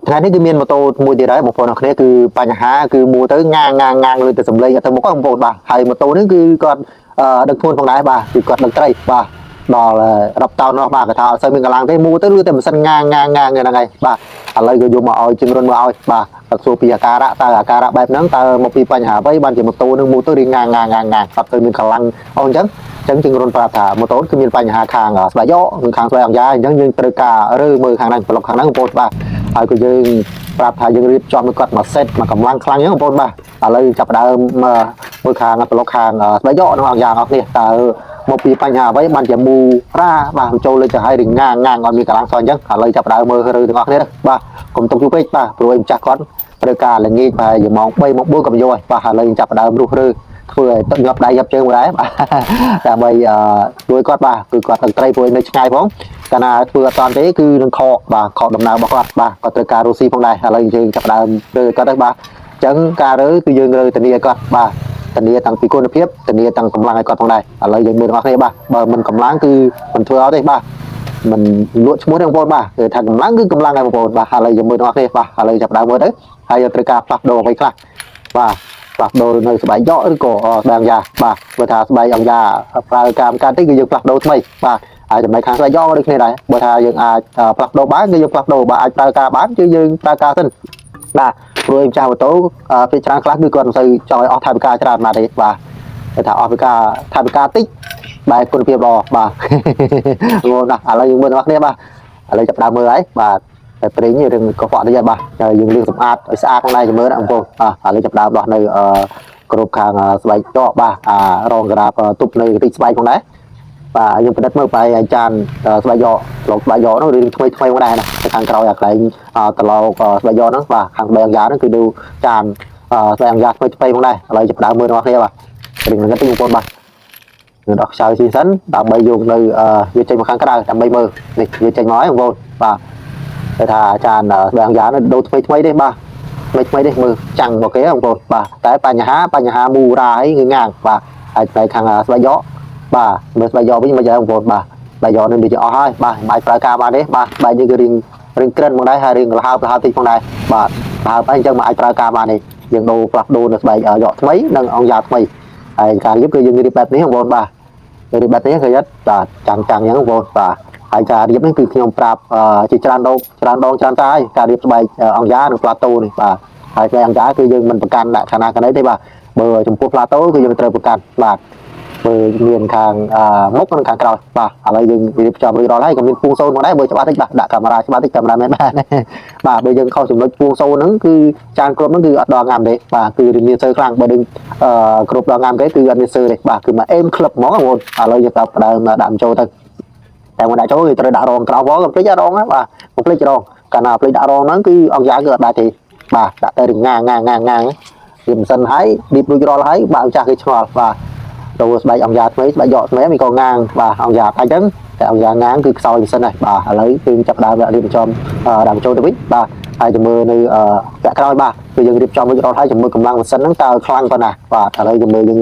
ថ្ងៃនេះគឺមានម៉ូតូមួយទៀតហើយបងប្អូនអរគ្នាគឺបញ្ហាគឺមួទៅងាងលើទៅសំឡេងទៅមុខបងប្អូនបាទហើយម៉ូតូនេះគឺគាត់ដឹកធ្ងន់ផងដែរបាទគឺគាត់ដឹកត្រីបាទដល់10តោននោះបាទគាត់ថាអត់សូវមានកម្លាំងទេមួទៅលឺតែម៉ាស៊ីនងាងហ្នឹងហើយបាទឥឡូវក៏យកមកឲ្យជំរុនមកឲ្យបាទគាត់សួរពីអាការៈតើអាការៈបែបហ្នឹងតើមកពីបញ្ហាអ្វីបានជាម៉ូតូនឹងមួទៅរៀងងាងអត់ទៅមានកម្លាំងអស់អញ្ចឹងជំរុនប្រាប់ថាម៉ូតូគឺមានបញ្ហាខាងស្បែកយកនិងខាងស្បែកអង្យ៉ាអញ្ចឹងយើងត្រូវការរើមើលខាងហ្នឹងប្លុកខាងហ្នឹងបងប្អូនបាទហើយក៏យើងប្រាប់ថាយើងរៀបចំឲ្យគាត់មកសេតមកកម្លាំងខ្លាំងអញ្ចឹងបងប្អូនបាទឥឡូវចាប់ដើមមើលខាងប្លុកខាងស្បែកយកនិងអង្យ៉ាអស់គ្នាតើមកពីបញ្ហាអ្វីបានជាមូរ៉ាបាទចូលលើទៅឲ្យរៀងងាងអត់មានកម្លាំងសោះអញ្ចឹងឥឡូវចាប់ដើមមើលរើទាំងអស់គ្នាបាទកុំទុកយូរពេកបាទព្រោះឯម្ចាស់គាត់ត្រូវការល្ងាចបាទម៉ោង3ម៉ោង4ក៏យកបាទឥឡូវចាប់ដើមរុះរើធ្វើឲ្យទឹកញាប់ដៃញាប់ជើងមកដែរបាទដើម្បីជួយគាត់បាទគឺគាត់ទឹកត្រីព្រោះនៅឆ្ងាយផងកាលណាធ្វើអត់តាន់ទេគឺនឹងខកបាទខកដំណើររបស់គាត់បាទគាត់ត្រូវការរស់ស៊ីផងដែរឥឡូវយើងចាប់ដើមរើគាត់ទៅបាទអញ្ចឹងការរើគឺយើងរើធានាឲ្យគាត់បាទធានាតាំងពីគុណភាពធានាតាំងកម្លាំងឲ្យគាត់ផងដែរឥឡូវយើងមើលទាំងអស់គ្នាបាទបើមិនកម្លាំងគឺមិនធ្វើអត់ទេបាទមិនលក់ឈ្មោះទេបងប្អូនបាទគឺថាកម្លាំងគឺកម្លាំងហើយបងប្អូនបាទឥឡូវយើងមើលទាំងអស់គ្នាបាទឥឡូវចាប់ដើមមើលទៅហើយយើងត្រូវការផ្លាស់ប្ដូរអ្វីខ្លះបាទផ្លាស់ប្ដូរនៅស្បែកយកឬក៏ស្បែកអង្យ៉ាបាទបើថាស្បែកអង្យ៉ាប្រើការកាត់តិចគឺយើងផ្លាស់ប្ដូរថ្មីបាទហើយចំណែកខាងស្បែកយកដូចគ្នាដែរបើថាយើងអាចផ្លាស់ប្ដូរបានគឺយើងផ្លាស់ប្ដូរបើអាចប្រើការបានគឺយើងប្រើការសិនបាទព្រោះឯម្ចាស់ម៉ូតូពេលច្រើនខ្លះគឺគាត់មិនសូវចង់ឲ្យអស់ថវិកាច្រើនណាស់ទេបាទគេថាអស់ថវិកាតិចបែបគុណភាពល្អបាទងងណាស់ឥឡូវយើងមើលទាំងអស់គ្នាបាទឥឡូវចាប់ដើមមើលហើយបាទតែប្រេងរឿងកខ្វក់តិចហើយបាទយើងលាងសម្អាតឲ្យស្អាតផងដែរចាំមើលណាបងប្អូនឥឡូវចាប់ដើមដោះនៅគ្រប់ខាងស្បែកដកបាទរងក្រាបទប់នៅទីស្បែកផងដែរបាទយើងប្រឌិតមើលបែរចានស្បែកយកលោកស្បែកយកនោះរឿងថ្មីផងដែរណាខាងក្រោយអាកន្លែងត្រឡោកស្បែកយកហ្នឹងបាទខាងស្បែកអង្យ៉ាហ្នឹងគឺดูចានស្បែកអង្យ៉ាថ្មីផងដែរឥឡូវចាប់ដើមមើលរបស់គ្នាបាទរឿងហ្នឹងទីបងប្អូនបាទនឹងដោះខ្សោយស៊ីសិនដើម្បីយកនៅវាចេញមកខាងក្រៅដើម្បីមើលនេះវាចេញមកហើយបងប្អូនបាទគេថាចានស្បែកអង្យ៉ានោះដូរថ្មីទេបាទថ្មីទេមើលចាំងមកគេបងប្អូនបាទតែបញ្ហាមូរ៉ាហើយងាងបាទហើយផ្នែកខាងស្បែកយកបាទមើលស្បែកយកវិញមិនយ៉ាងបងប្អូនបាទស្បែកយកនេះវាអស់ហើយបាទមិនអាចប្រើការបានទេបាទស្បែកនេះគឺរៀងក្រិនមកដែរហើយរៀងលហើបតិចផងដែរបាទលហើបអីអញ្ចឹងមិនអាចប្រើការបានទេយើងដូរផ្លាស់ប្ដូរនៅស្បែកយកថ្មីនិងអង្យ៉ាថ្មីហើយការរៀបគឺយើងរៀបបែបនេះបងប្អូនបាទរៀបបែបនេះគឺបាទចាំងអញ្ចឹងបងប្អូនបាទហើយការរៀបនេះគឺខ្ញុំប្រាប់ជាច្រើនដងច្រើនតាហើយការរៀបស្បែកអង្យ៉ានិងផ្លាតូនេះបាទហើយស្បែកអង្យ៉ាគឺយើងមិនប្រកាន់ដាក់ឋានៈកណីទេបាទបើចំពោះផ្លាតូគឺយើងត្រូវប្រកាន់បាទមើលមានខាងមុខនិងខាងក្រោយបាទឥឡូវយើងរៀបចំរួចរាល់ហើយក៏មានពូងសូនមកដែរបើច្បាស់តិចបាទដាក់កាមេរ៉ាច្បាស់តិចកាមេរ៉ាមែនបាទបាទបើយើងខុសចំណុចពូងសូនហ្នឹងគឺចានគ្រប់ហ្នឹងគឺអត់ដល់ងាំទេបាទគឺមានសើខ្លាំងបើយើងគ្រប់ដល់ងាំគេគឺអត់មានសើទេបាទគឺមកអេមក្លឹបហ្មងបងប្អូនឥឡូវយើងដើមដាក់ចូលទៅតែមកដាក់ចូលគឺត្រូវដាក់រងក្រោយផងកុំភ្លេចរងណាបាទកុំភ្លេចរងកាលណាភ្លេចដាក់រងហ្នឹងគឺអង្យ៉ាគឺអត់ដាច់ទេបាទដាក់ទៅងាងវាមិនសិនហើយឌីបរួចរាល់ហើយបាទអញ្ចាស់គេឆ្ងល់បាទដូរស្បែកអង្យ៉ាថ្មីស្បែកយកថ្មីវាក៏ងាងបាទអង្យ៉ាដាច់ចឹងតែអង្យ៉ាងាងគឺខ្សោយមិនសិនហើយបាទឥឡូវគឺចាប់ដើមរៀបចំដាក់ចូលទៅវិញបាទហើយចាំមើលនៅពាក់ក្រោយបាទគឺយើងរៀបចំរួចរាល់ហើយចាំមើលកម្លាំងម៉ាស៊ីនហ្នឹងតើខ្លាំងប៉ុណ្ណាបាទឥឡូវចាំមើលយើង